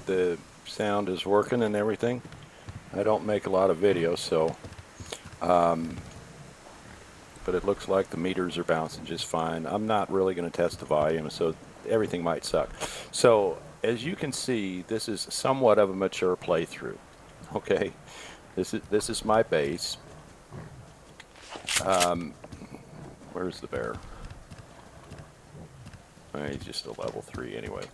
the sound is working and everything. I don't make a lot of videos, so, but it looks like the meters are bouncing just fine. I'm not really going to test the volume, so everything might suck. So as you can see, this is somewhat of a mature playthrough. Okay, this is my base. Where's the bear? He's just a level 3 anyway.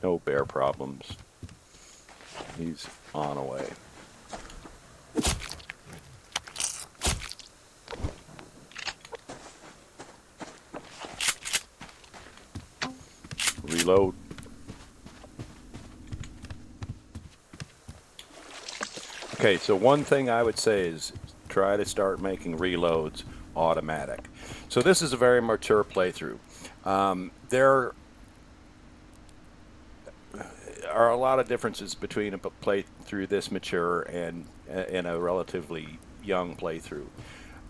No bear problems. He's on away. Reload. Okay, so one thing I would say is try to start making reloads automatic. So this is a very mature playthrough. There are a lot of differences between a playthrough this mature and a relatively young playthrough.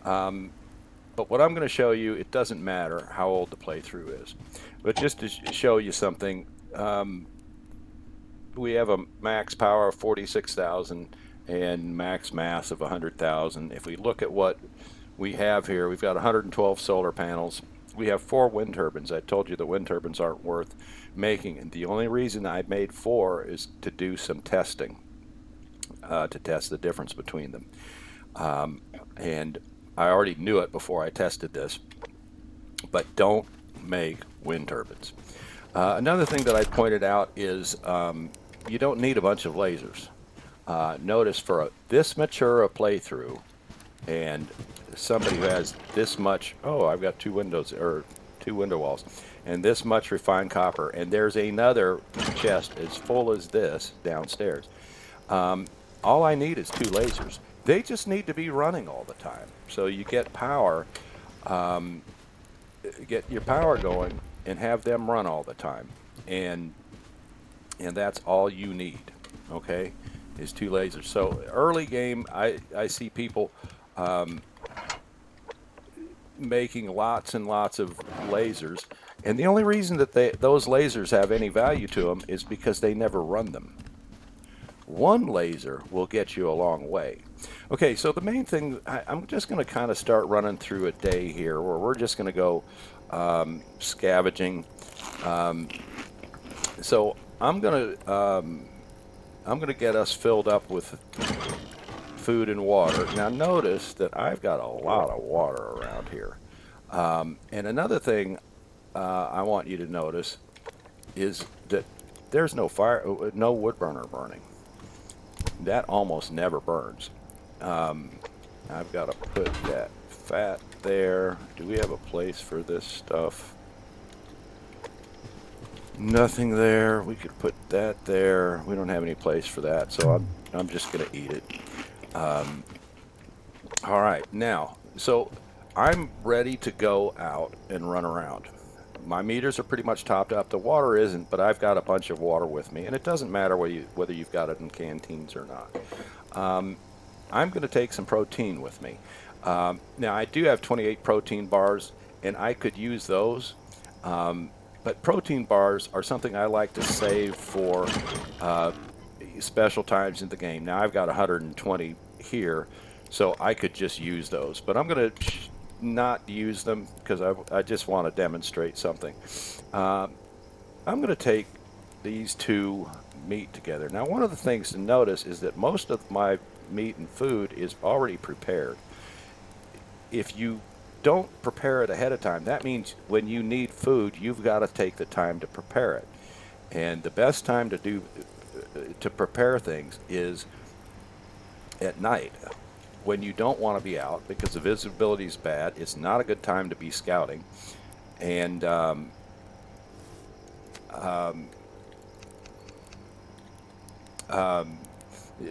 But what I'm going to show you, it doesn't matter how old the playthrough is. But just to show you something, we have a max power of 46,000 and max mass of 100,000. If we look at what we have here, we've got 112 solar panels. We have 4 wind turbines. I told you the wind turbines aren't worth making, and the only reason I made 4 is to do some testing, to test the difference between them. And I already knew it before I tested this, but don't make wind turbines. Another thing that I pointed out is you don't need a bunch of lasers. Notice for this mature a playthrough, and somebody who has this much, oh, I've got 2 windows, or 2 window walls, and this much refined copper, and there's another chest as full as this downstairs. All I need is 2 lasers. They just need to be running all the time. So you get power, get your power going and have them run all the time. And that's all you need, okay, is 2 lasers. So early game, I see people making lots and lots of lasers. And the only reason that those lasers have any value to them is because they never run them. 1 laser will get you a long way. Okay, so the main thing, I'm just going to kind of start running through a day here where we're just going to go scavenging. So I'm going to get us filled up with food and water. Now notice that I've got a lot of water around here. And another thing I want you to notice is that there's no wood burner burning. That almost never burns. I've got to put that fat there. Do we have a place for this stuff? Nothing there. We could put that there. We don't have any place for that, so I'm just going to eat it. All right, now, so I'm ready to go out and run around. My meters are pretty much topped up. The water isn't, but I've got a bunch of water with me, and it doesn't matter whether you've got it in canteens or not. I'm going to take some protein with me. Now, I do have 28 protein bars, and I could use those, but protein bars are something I like to save for special times in the game. Now, I've got 120 here, so I could just use those, but I'm going to not use them because I just want to demonstrate something. I'm going to take these 2 meat together. Now, one of the things to notice is that most of my meat and food is already prepared. If you don't prepare it ahead of time, that means when you need food, you've got to take the time to prepare it. And the best time to prepare things is at night, when you don't want to be out because the visibility is bad. It's not a good time to be scouting, and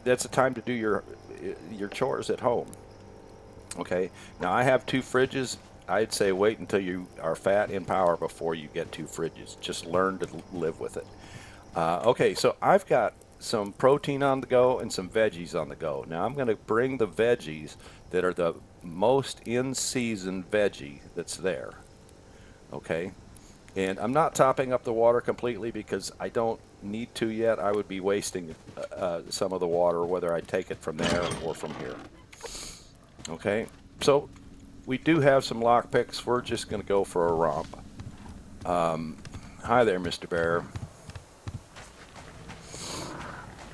that's a time to do your chores at home. Okay, now I have 2 fridges. I'd say wait until you are fat in power before you get 2 fridges. Just learn to live with it. Okay, so I've got some protein on the go and some veggies on the go. Now I'm going to bring the veggies that are the most in-season veggie that's there. Okay, and I'm not topping up the water completely because I don't need to yet. I would be wasting some of the water, whether I take it from there or from here. Okay, so we do have some lock picks. We're just going to go for a romp. Hi there, Mr. Bear.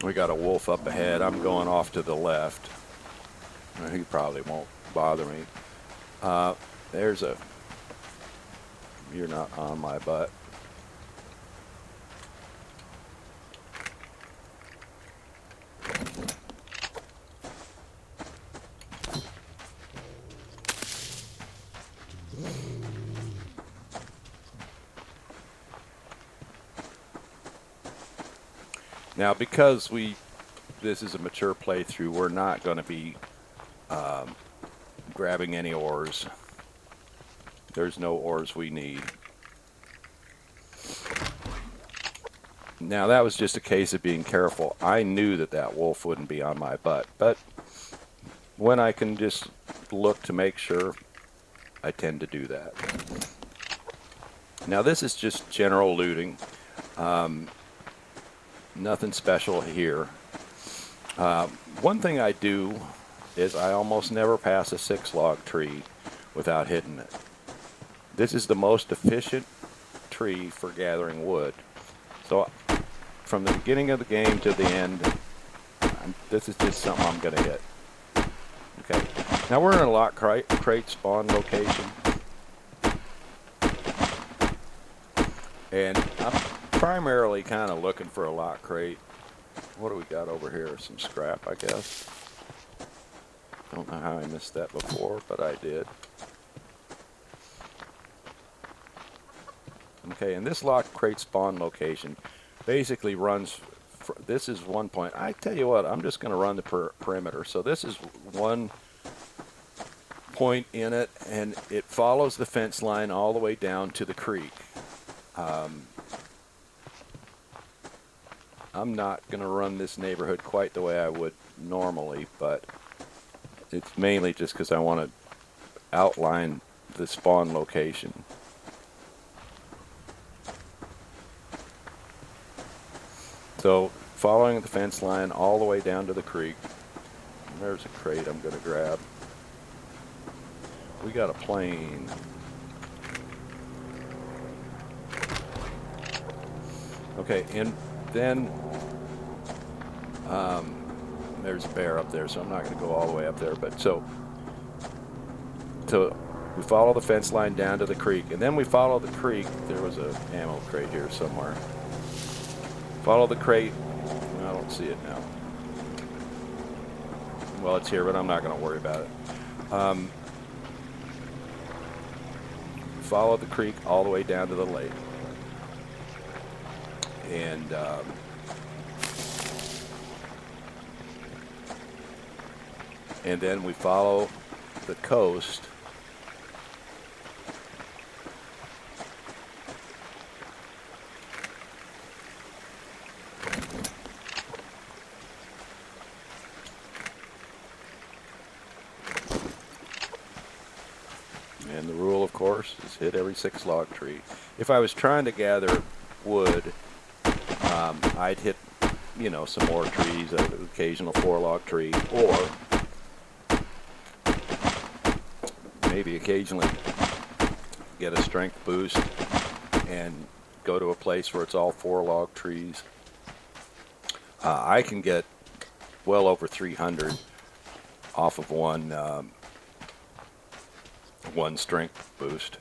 We got a wolf up ahead. I'm going off to the left. He probably won't bother me. There's a... You're not on my butt. Now, because this is a mature playthrough, we're not going to be grabbing any ores. There's no ores we need. Now, that was just a case of being careful. I knew that that wolf wouldn't be on my butt, but when I can just look to make sure, I tend to do that. Now, this is just general looting. Nothing special here. One thing I do is I almost never pass a 6-log tree without hitting it. This is the most efficient tree for gathering wood. So from the beginning of the game to the end, this is just something I'm going to hit. Okay. Now we're in a lock crate spawn location. And I'm primarily kind of looking for a lock crate. What do we got over here? Some scrap, I guess. Don't know how I missed that before, but I did. Okay, and this lock crate spawn location basically runs, this is one point. I tell you what, I'm just going to run the perimeter. So this is one point in it, and it follows the fence line all the way down to the creek. I'm not going to run this neighborhood quite the way I would normally, but it's mainly just because I want to outline the spawn location. So following the fence line all the way down to the creek. There's a crate I'm going to grab. We got a plane. Okay, and then there's a bear up there, so I'm not going to go all the way up there. But so we follow the fence line down to the creek, and then we follow the creek. There was a ammo crate here somewhere. Follow the crate. I don't see it now. Well, it's here, but I'm not going to worry about it. Follow the creek all the way down to the lake. And then we follow the coast. And the rule, of course, is hit every 6-log tree. If I was trying to gather wood, I'd hit, some more trees, an occasional 4-log tree, or maybe occasionally get a strength boost and go to a place where it's all 4-log trees. I can get well over 300 off of one strength boost.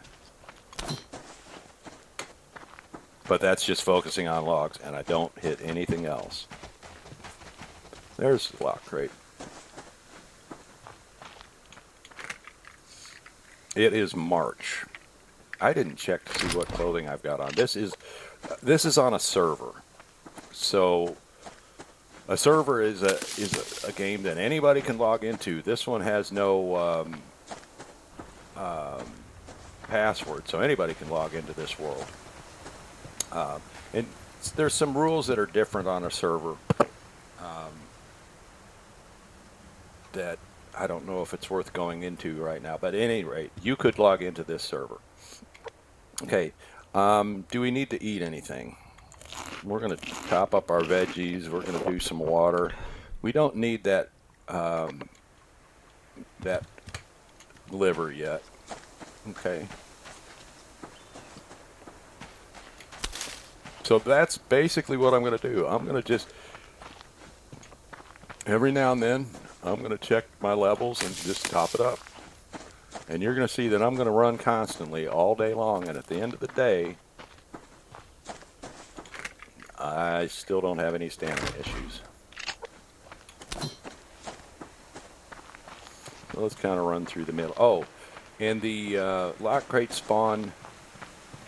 But that's just focusing on logs, and I don't hit anything else. There's the lock crate. It is March. I didn't check to see what clothing I've got on. This is on a server. So a server is a game that anybody can log into. This one has no password, so anybody can log into this world. And there's some rules that are different on a server that I don't know if it's worth going into right now, but at any rate, you could log into this server. Okay, do we need to eat anything? We're going to top up our veggies. We're going to do some water. We don't need that that liver yet. Okay. So that's basically what I'm going to do. I'm going to just, every now and then, I'm going to check my levels and just top it up. And you're going to see that I'm going to run constantly all day long. And at the end of the day, I still don't have any stamina issues. So let's kind of run through the middle. Oh, and the lock crate spawn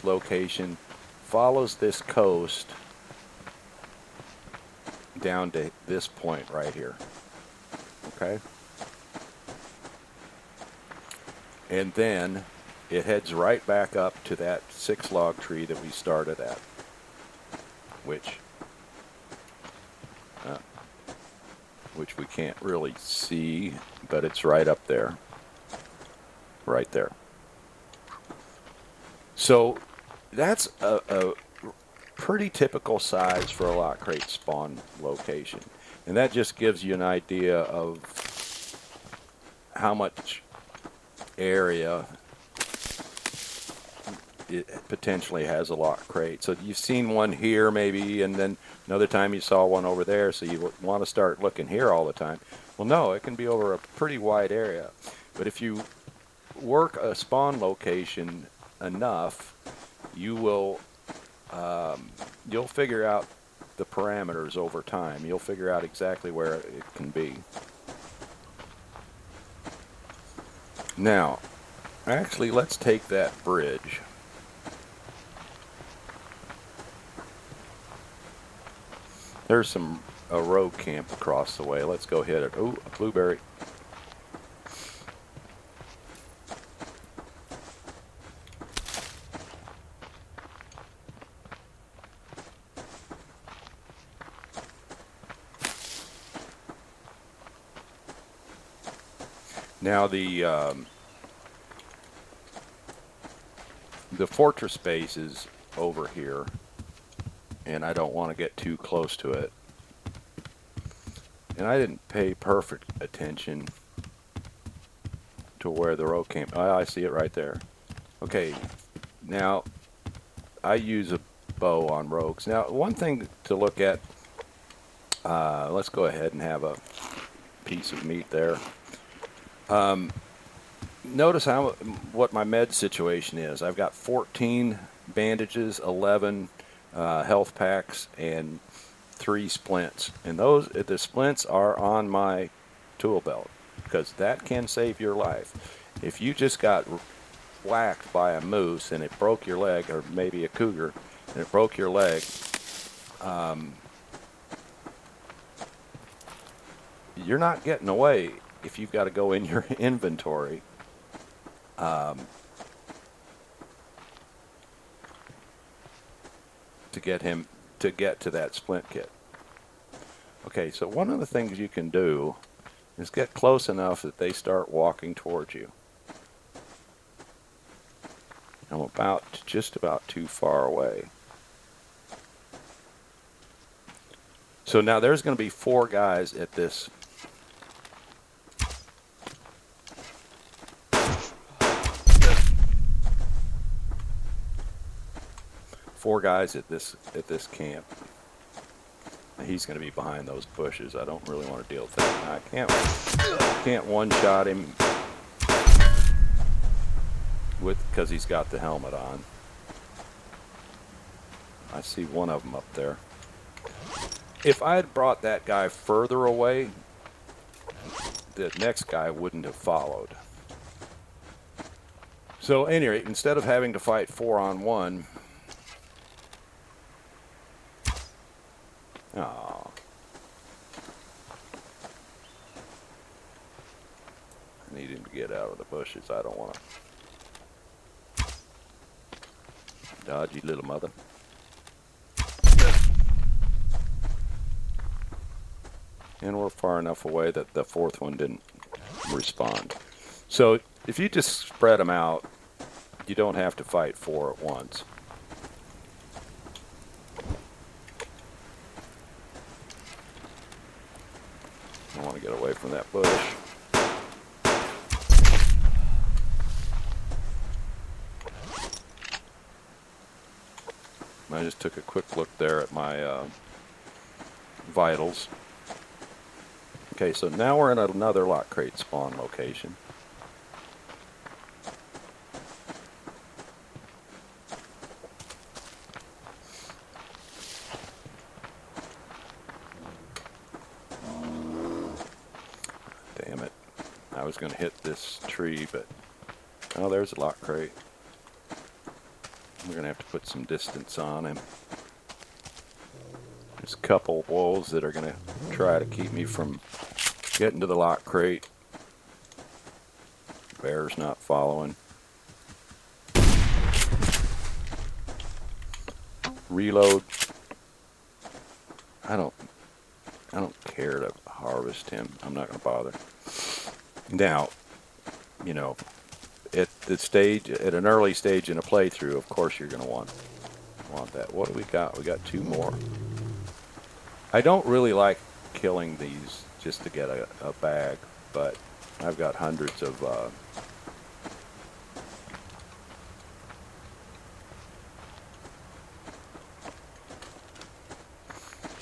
location follows this coast down to this point right here. Okay? And then it heads right back up to that 6-log tree that we started at, which we can't really see, but it's right up there. Right there. So that's a pretty typical size for a lock crate spawn location. And that just gives you an idea of how much area it potentially has a lock crate. So you've seen one here maybe, and then another time you saw one over there, so you want to start looking here all the time. Well, no, it can be over a pretty wide area. But if you work a spawn location enough, you will you'll figure out the parameters over time. You'll figure out exactly where it can be. Now, actually, let's take that bridge. There's a road camp across the way. Let's go hit it. Oh, a blueberry. Now the fortress base is over here, and I don't want to get too close to it. And I didn't pay perfect attention to where the road came. Oh, I see it right there. Okay, now I use a bow on rogues. Now, one thing to look at, let's go ahead and have a piece of meat there. Notice what my med situation is. I've got 14 bandages, 11 health packs, and 3 splints. And the splints are on my tool belt, because that can save your life. If you just got whacked by a moose and it broke your leg, or maybe a cougar, and it broke your leg, you're not getting away if you've got to go in your inventory. To get to that splint kit. Okay, so one of the things you can do is get close enough that they start walking towards you. I'm just about too far away. So now there's going to be 4 guys at this. Four guys at this camp. He's going to be behind those bushes. I don't really want to deal with that. I can't one-shot him because he's got the helmet on. I see one of them up there. If I had brought that guy further away, the next guy wouldn't have followed. So anyway, instead of having to fight 4-on-1, oh, I need him to get out of the bushes. I don't want to. Dodgy little mother. And we're far enough away that the 4th one didn't respond. So if you just spread them out, you don't have to fight 4 at once. I want to get away from that bush. I just took a quick look there at my vitals. Okay, so now we're in another lock crate spawn location. Damn it. I was going to hit this tree, but oh, there's a lock crate. We're going to have to put some distance on him. There's a couple wolves that are going to try to keep me from getting to the lock crate. Bear's not following. Reload. I don't care to harvest him. I'm not going to bother. Now, you know, at an early stage in a playthrough, of course you're going to want that. What do we got? We got 2 more. I don't really like killing these just to get a bag, but I've got hundreds of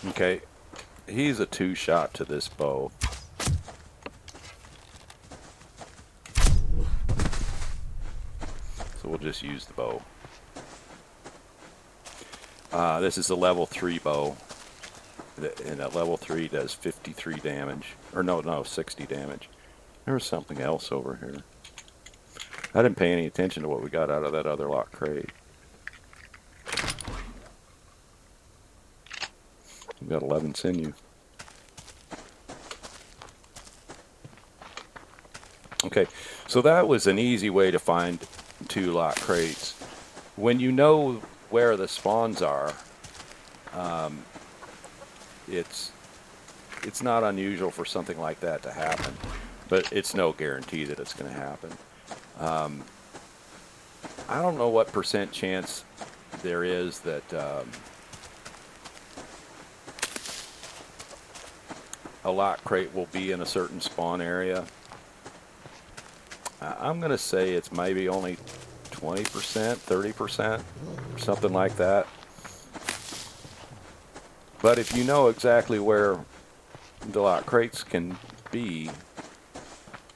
okay, he's a 2-shot to this bow. So we'll just use the bow. This is a level 3 bow. And a level 3 does 53 damage. Or no, 60 damage. There was something else over here. I didn't pay any attention to what we got out of that other lock crate. We've got 11 sinew. Okay, so that was an easy way to find 2 lock crates. When you know where the spawns are, it's not unusual for something like that to happen, but it's no guarantee that it's going to happen. I don't know what % chance there is that a lock crate will be in a certain spawn area. I'm going to say it's maybe only 20%, 30%, something like that. But if you know exactly where the lock crates can be,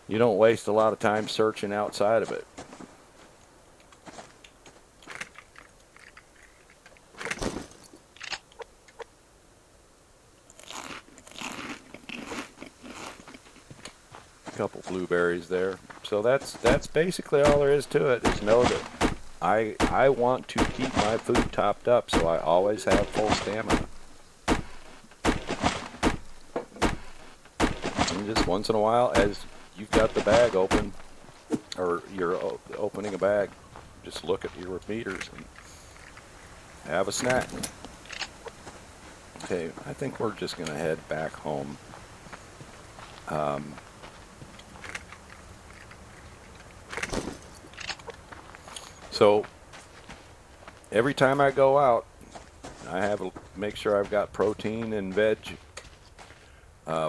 you don't waste a lot of time searching outside of it. A couple blueberries there. So that's basically all there is to it, is know that I want to keep my food topped up, so I always have full stamina. And just once in a while, as you've got the bag open, or you're opening a bag, just look at your meters and have a snack. Okay, I think we're just going to head back home. So every time I go out, I have to make sure I've got protein and veg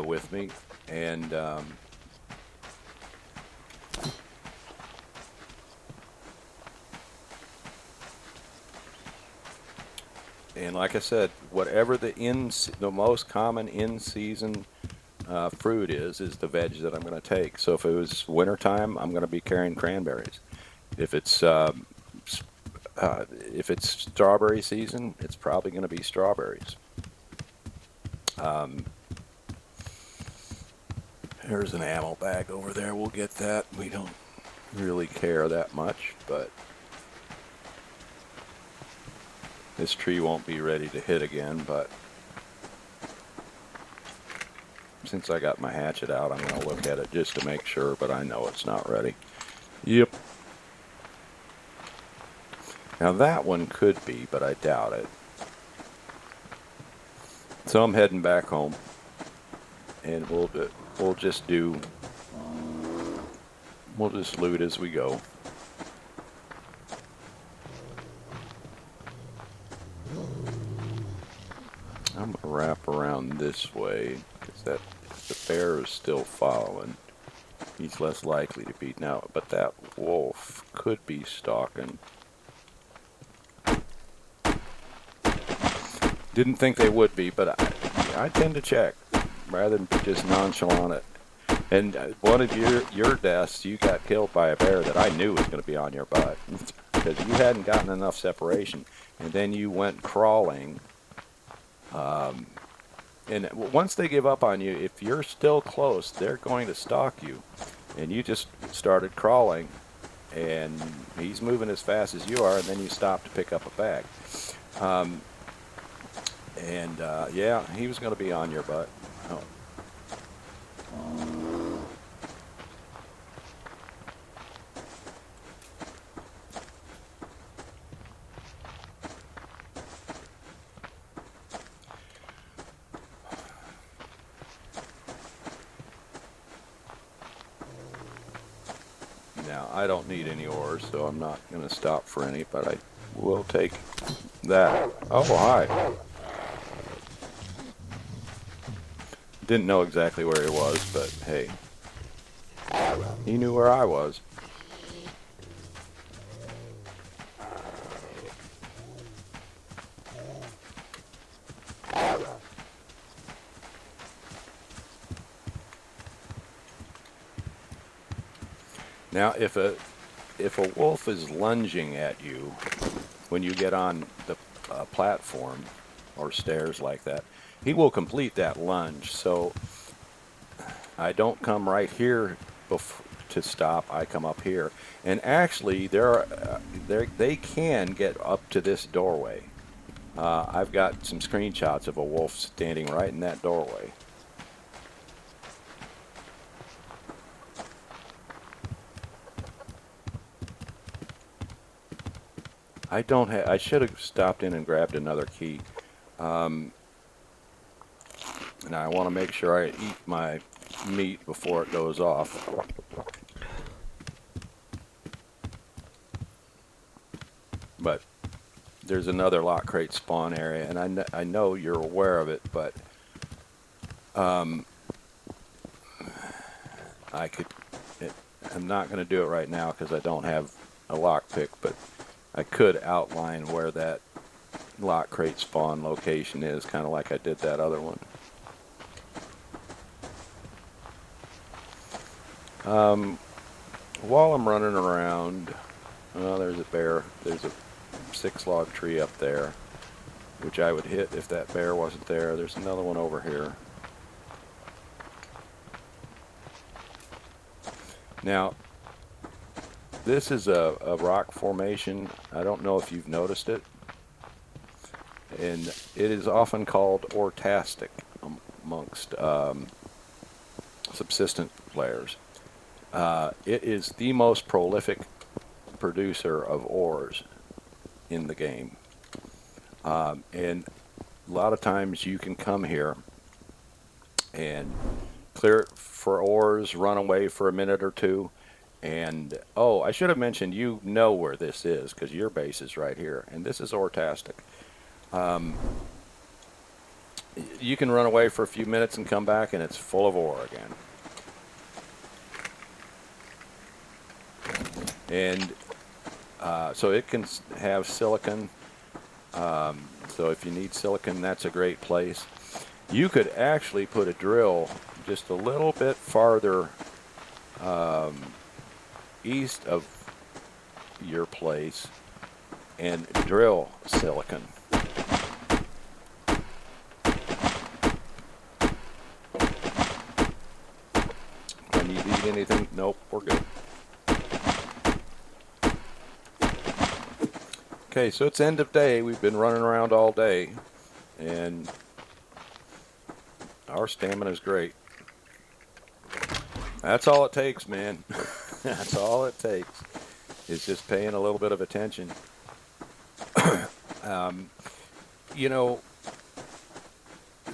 with me, and like I said, whatever the most common in-season fruit is the veg that I'm going to take. So if it was wintertime, I'm going to be carrying cranberries. If it's strawberry season, it's probably going to be strawberries. There's an ammo bag over there. We'll get that. We don't really care that much, but this tree won't be ready to hit again, but since I got my hatchet out, I'm going to look at it just to make sure, but I know it's not ready. Yep. Now that one could be, but I doubt it. So I'm heading back home, and we'll just do We'll just loot as we go. I'm gonna wrap around this way because that the bear is still following. He's less likely to be now, but that wolf could be stalking. Didn't think they would be, but I tend to check rather than just nonchalant it. And one of your deaths, you got killed by a bear that I knew was going to be on your butt because you hadn't gotten enough separation, and then you went crawling. And once they give up on you, if you're still close, they're going to stalk you. And you just started crawling, and he's moving as fast as you are, and then you stop to pick up a bag. Yeah, he was going to be on your butt. Oh. Now, I don't need any ores, so I'm not going to stop for any, but I will take that. Oh, hi. Didn't know exactly where he was, but hey, he knew where I was. Now, if a wolf is lunging at you when you get on the platform or stairs like that, he will complete that lunge. So I don't come right here to stop. I come up here, and actually, they can get up to this doorway. I've got some screenshots of a wolf standing right in that doorway. I should have stopped in and grabbed another key. And I want to make sure I eat my meat before it goes off. But there's another lock crate spawn area, and I know you're aware of it, but I'm not going to do it right now because I don't have a lockpick, but I could outline where that lock crate spawn location is, kind of like I did that other one. While I'm running around, there's a bear. There's a 6-log tree up there, which I would hit if that bear wasn't there. There's another one over here. Now, this is a rock formation. I don't know if you've noticed it. And it is often called ortastic amongst subsistence players. It is the most prolific producer of ores in the game. And a lot of times you can come here and clear it for ores, run away for a minute or two, and oh, I should have mentioned, you know where this is because your base is right here, and this is ortastic. You can run away for a few minutes and come back and it's full of ore again. And so it can have silicon. So if you need silicon, that's a great place. You could actually put a drill just a little bit farther east of your place and drill silicon. I need to eat anything? Nope, we're good. Okay, so it's end of day. We've been running around all day, and our stamina is great. That's all it takes, man. That's all it takes. Is just paying a little bit of attention. You know,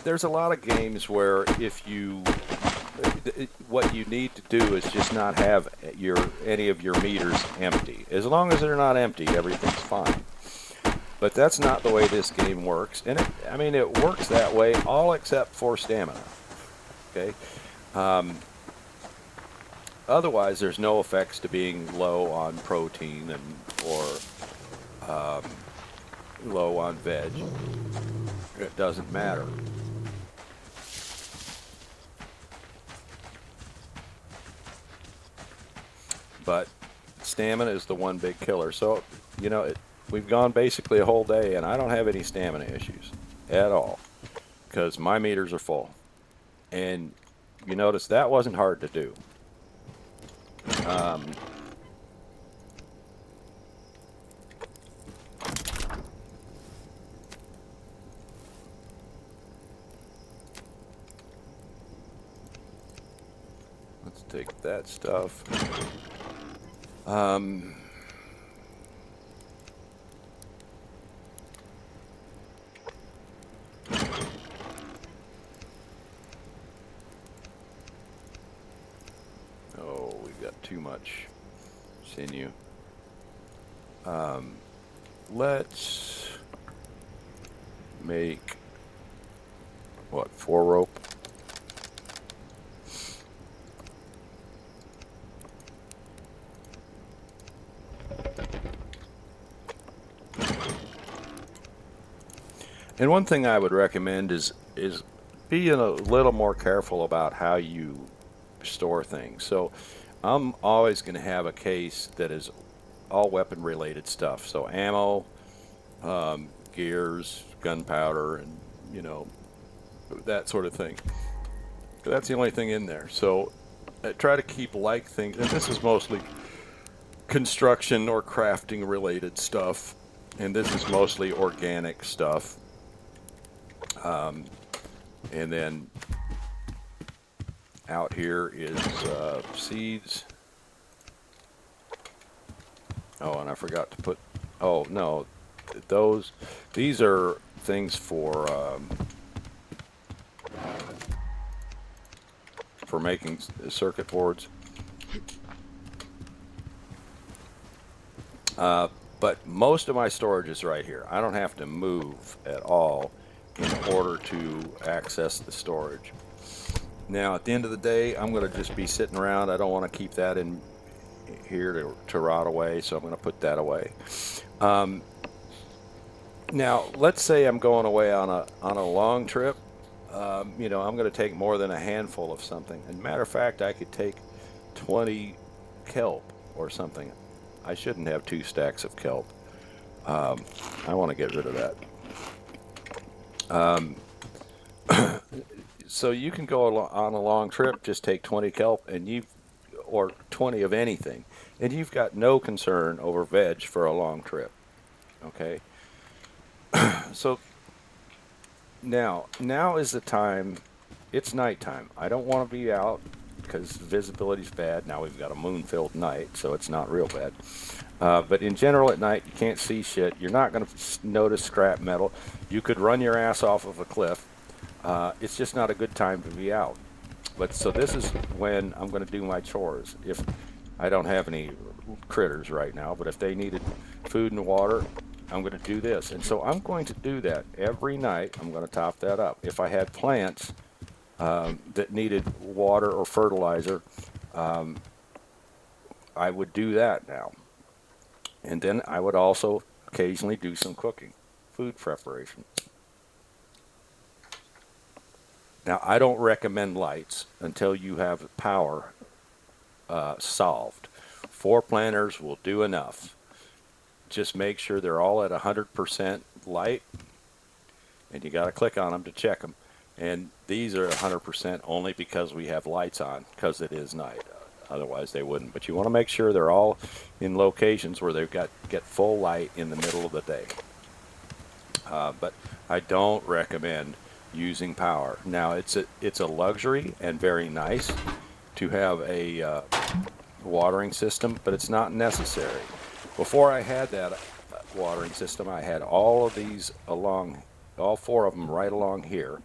there's a lot of games where if you what you need to do is just not have any of your meters empty. As long as they're not empty, everything's fine. But that's not the way this game works, and I mean, it works that way, all except for stamina. Okay. Otherwise, there's no effects to being low on protein or low on veg. It doesn't matter. But stamina is the one big killer. So, we've gone basically a whole day, and I don't have any stamina issues at all because my meters are full. And you notice that wasn't hard to do. Let's take that stuff. Oh, we've got too much sinew. Let's make, what, 4 rope? And one thing I would recommend is being a little more careful about how you store things. So I'm always going to have a case that is all weapon related stuff. So ammo, gears, gunpowder, and that sort of thing. That's the only thing in there. So I try to keep like things, and this is mostly construction or crafting related stuff, and this is mostly organic stuff. And then out here is seeds. Oh, and I forgot to put, oh no, these are things for making circuit boards. But most of my storage is right here. I don't have to move at all in order to access the storage. Now, at the end of the day, I'm going to just be sitting around. I don't want to keep that in here to rot away, so I'm going to put that away. Now, let's say I'm going away on a long trip. I'm going to take more than a handful of something. And matter of fact, I could take 20 kelp or something. I shouldn't have 2 stacks of kelp. I want to get rid of that. So you can go on a long trip, just take 20 kelp, or 20 of anything, and you've got no concern over veg for a long trip. Okay. So now is the time. It's nighttime. I don't want to be out because visibility's bad. Now we've got a moon-filled night, so it's not real bad. But in general, at night, you can't see shit. You're not going to notice scrap metal. You could run your ass off of a cliff. It's just not a good time to be out. But so this is when I'm going to do my chores. If I don't have any critters right now, but if they needed food and water, I'm going to do this. And so I'm going to do that every night. I'm going to top that up. If I had plants that needed water or fertilizer, I would do that now. And then I would also occasionally do some cooking, food preparation. Now, I don't recommend lights until you have power solved. 4 planters will do enough. Just make sure they're all at 100% light, and you got to click on them to check them. And these are 100% only because we have lights on, because it is night. Otherwise, they wouldn't. But you want to make sure they're all in locations where they've get full light in the middle of the day. But I don't recommend using power. Now, it's a luxury and very nice to have a watering system, but it's not necessary. Before I had that watering system, I had all of these along, all 4 of them right along here,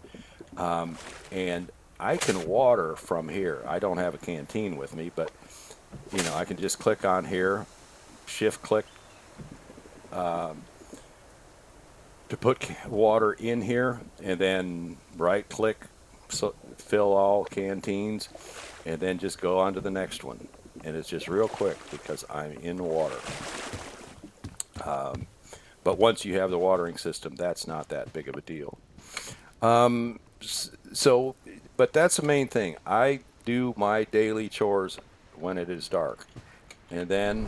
and I can water from here. I don't have a canteen with me, but I can just click on here, shift click to put water in here, and then right click, so fill all canteens, and then just go on to the next one. And it's just real quick because I'm in water. But once you have the watering system, that's not that big of a deal. So, but that's the main thing. I do my daily chores when it is dark, and then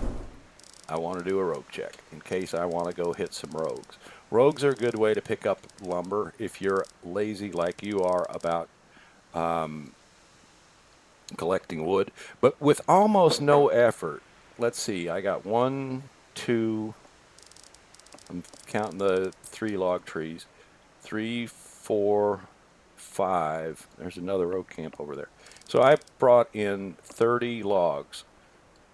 I want to do a rogue check in case I want to go hit some rogues. Rogues are a good way to pick up lumber if you're lazy like you are about collecting wood, but with almost no effort. Let's see, I got one, two, I'm counting the 3 log trees, 3, 4, 5. There's another rogue camp over there. So I brought in 30 logs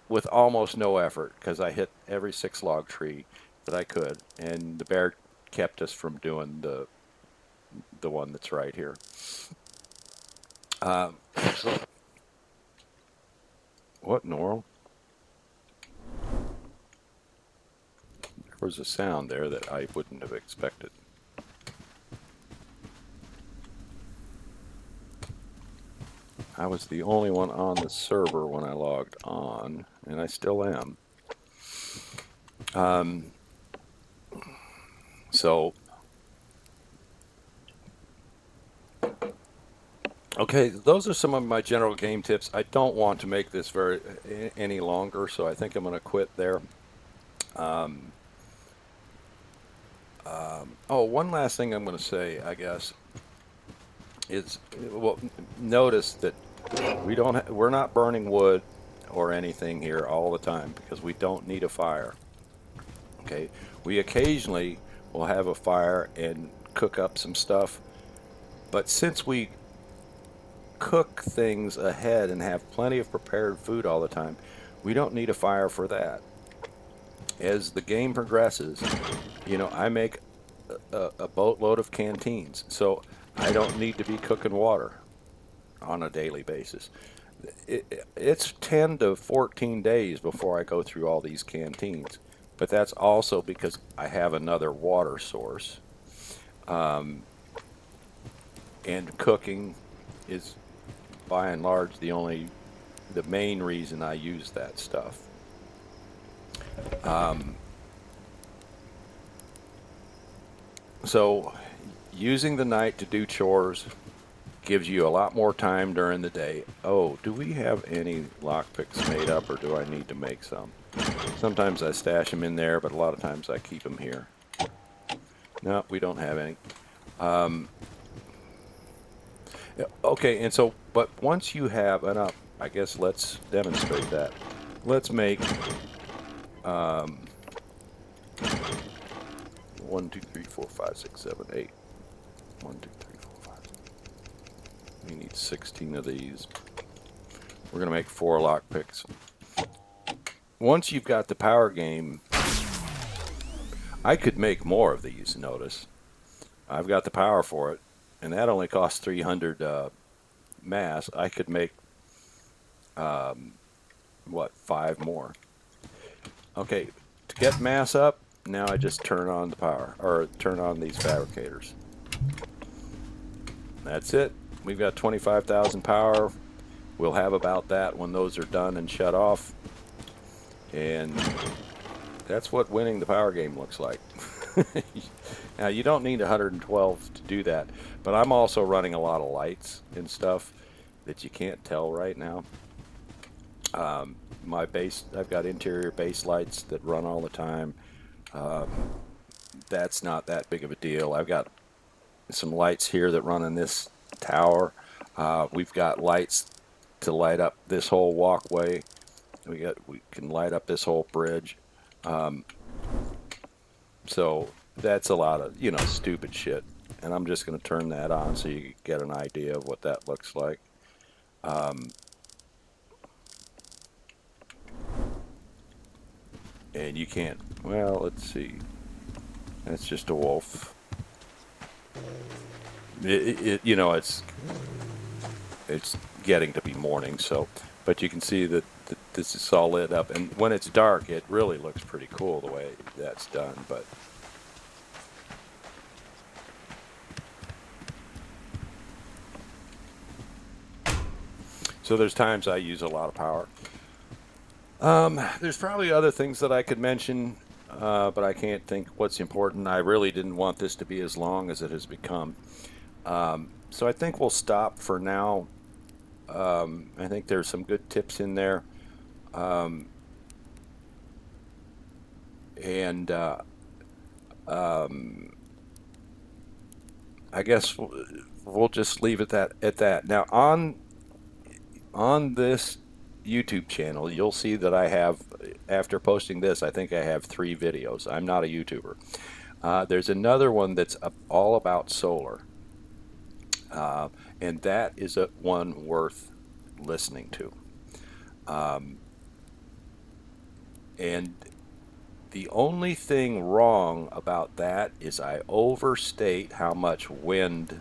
with almost no effort because I hit every 6 log tree that I could, and the bear kept us from doing the one that's right here. So what in the world? There was a sound there that I wouldn't have expected. I was the only one on the server when I logged on, and I still am. So, okay, those are some of my general game tips. I don't want to make this any longer, so I think I'm going to quit there. Oh, one last thing I'm going to say, I guess, is, well, notice that we're not burning wood or anything here all the time because we don't need a fire. Okay, we occasionally will have a fire and cook up some stuff, but since we cook things ahead and have plenty of prepared food all the time, we don't need a fire for that. As the game progresses, I make a boatload of canteens, so I don't need to be cooking water on a daily basis. It's 10 to 14 days before I go through all these canteens, but that's also because I have another water source. And cooking is by and large the main reason I use that stuff. So using the night to do chores gives you a lot more time during the day. Oh, do we have any lockpicks made up, or do I need to make some? Sometimes I stash them in there, but a lot of times I keep them here. No, we don't have any. Okay, and so, but once you have enough, I guess let's demonstrate that. Let's make 1, 2, 3, 4, 5, 6, 7, 8. 1, 2, 3, 4, 5. We need 16 of these. We're going to make 4 lockpicks. Once you've got the power game, I could make more of these, notice. I've got the power for it, and that only costs 300 mass. I could make, 5 more. Okay, to get mass up, now I just turn on the power, or turn on these fabricators. That's it. We've got 25,000 power. We'll have about that when those are done and shut off. And that's what winning the power game looks like. Now, you don't need 112 to do that, but I'm also running a lot of lights and stuff that you can't tell right now. I've got interior base lights that run all the time. That's not that big of a deal. I've got some lights here that run in this tower. We've got lights to light up this whole walkway. We can light up this whole bridge. So that's a lot of, stupid shit. And I'm just going to turn that on so you get an idea of what that looks like. And you can't, well, let's see. That's just a wolf. It's it's getting to be morning, so, but you can see that this is all lit up, and when it's dark, it really looks pretty cool the way that's done. But so there's times I use a lot of power. There's probably other things that I could mention, but I can't think what's important. I really didn't want this to be as long as it has become. So I think we'll stop for now. I think there's some good tips in there. Um, and um, I guess we'll just leave it at that. Now on this YouTube channel, you'll see that I have, after posting this, I think I have 3 videos. I'm not a YouTuber. There's another one that's all about solar, and that is one worth listening to. Um, and the only thing wrong about that is I overstate how much wind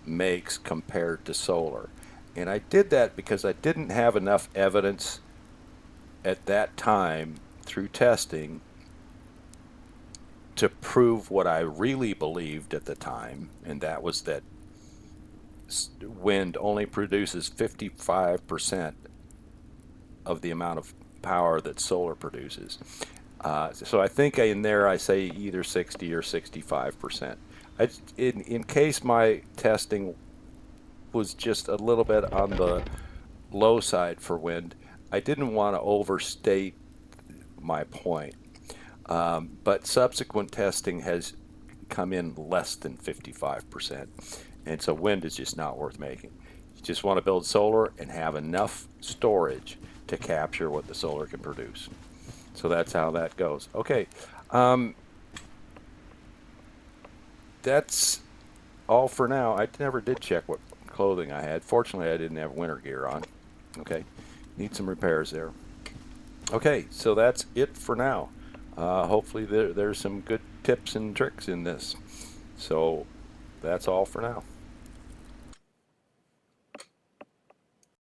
makes compared to solar. And I did that because I didn't have enough evidence at that time through testing to prove what I really believed at the time, and that was that wind only produces 55% of the amount of power that solar produces. So I think in there I say either 60 or 65%. In case my testing was just a little bit on the low side for wind, I didn't want to overstate my point. But subsequent testing has come in less than 55%. And so wind is just not worth making. You just want to build solar and have enough storage to capture what the solar can produce. So that's how that goes. Okay. That's all for now. I never did check what clothing I had. Fortunately, I didn't have winter gear on. Okay. Need some repairs there. Okay, so that's it for now. Hopefully there's some good tips and tricks in this. So that's all for now.